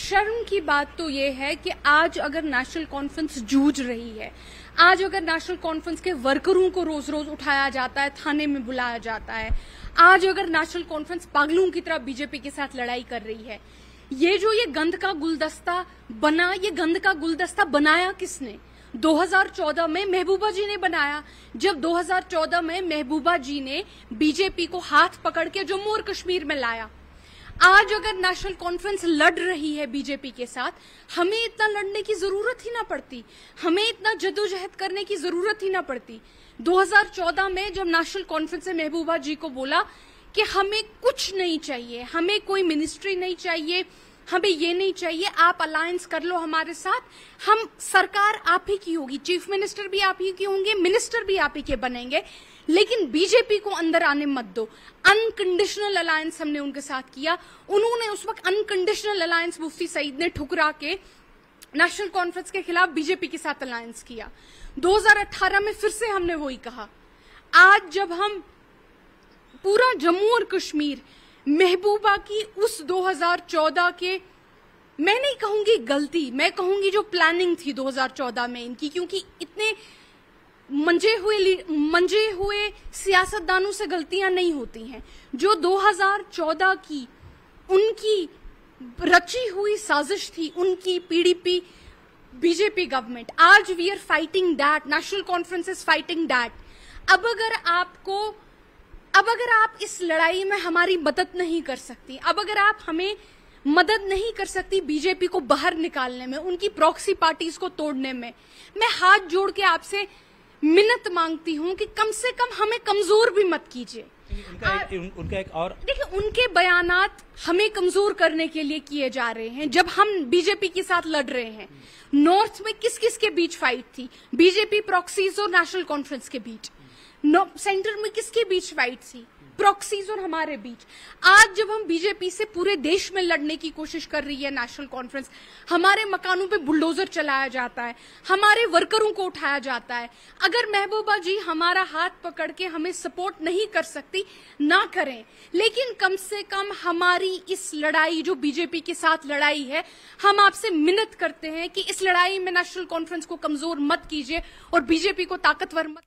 शर्म की बात तो ये है कि आज अगर नेशनल कॉन्फ्रेंस जूझ रही है, आज अगर नेशनल कॉन्फ्रेंस के वर्करों को रोज रोज उठाया जाता है, थाने में बुलाया जाता है, आज अगर नेशनल कॉन्फ्रेंस पागलों की तरह बीजेपी के साथ लड़ाई कर रही है, ये गंद का गुलदस्ता बना, ये गंद का गुलदस्ता बनाया किसने? 2014 में महबूबा जी ने बनाया। जब 2014 में महबूबा जी ने बीजेपी को हाथ पकड़ के जम्मू और कश्मीर में लाया, आज अगर नेशनल कॉन्फ्रेंस लड़ रही है बीजेपी के साथ, हमें इतना लड़ने की जरूरत ही ना पड़ती, हमें इतना जद्दोजहद करने की जरूरत ही ना पड़ती। 2014 में जब नेशनल कॉन्फ्रेंस ने महबूबा जी को बोला कि हमें कुछ नहीं चाहिए, हमें कोई मिनिस्ट्री नहीं चाहिए, हमें ये नहीं चाहिए, आप अलायंस कर लो हमारे साथ, हम सरकार आप ही की होगी, चीफ मिनिस्टर भी आप ही के होंगे, मिनिस्टर भी आप ही के बनेंगे, लेकिन बीजेपी को अंदर आने मत दो। अनकंडीशनल अलायंस हमने उनके साथ किया। उन्होंने उस वक्त अनकंडीशनल अलायंस मुफ्ती सईद ने ठुकरा के नेशनल कॉन्फ्रेंस के खिलाफ बीजेपी के साथ अलायंस किया। 2018 में फिर से हमने वही कहा। आज जब हम पूरा जम्मू और कश्मीर महबूबा की उस 2014 के, मैं नहीं कहूंगी गलती, मैं कहूंगी जो प्लानिंग थी 2014 में इनकी, क्योंकि इतने मंजे हुए सियासतदानों से गलतियां नहीं होती हैं। जो 2014 की उनकी रची हुई साजिश थी, उनकी पीडीपी बीजेपी गवर्नमेंट, आज we are fighting that, National Conference is fighting that. अब अगर आप इस लड़ाई में हमारी मदद नहीं कर सकती, अब अगर आप हमें मदद नहीं कर सकती बीजेपी को बाहर निकालने में, उनकी प्रॉक्सी पार्टीज को तोड़ने में, मैं हाथ जोड़ के आपसे मिन्नत मांगती हूं कि कम से कम हमें कमजोर भी मत कीजिए। उनका एक और देखिए, उनके बयानात हमें कमजोर करने के लिए किए जा रहे हैं। जब हम बीजेपी के साथ लड़ रहे हैं, नॉर्थ में किस किस के बीच फाइट थी? बीजेपी प्रॉक्सीज और नेशनल कॉन्फ्रेंस के बीच। सेंटर में किसके बीच फाइट थी? प्रॉक्सीज और हमारे बीच। आज जब हम बीजेपी से पूरे देश में लड़ने की कोशिश कर रही है नेशनल कॉन्फ्रेंस, हमारे मकानों पे बुलडोजर चलाया जाता है, हमारे वर्करों को उठाया जाता है। अगर महबूबा जी हमारा हाथ पकड़ के हमें सपोर्ट नहीं कर सकती, ना करें, लेकिन कम से कम हमारी इस लड़ाई जो बीजेपी के साथ लड़ाई है, हम आपसे मिन्नत करते हैं कि इस लड़ाई में नेशनल कॉन्फ्रेंस को कमजोर मत कीजिए और बीजेपी को ताकतवर मत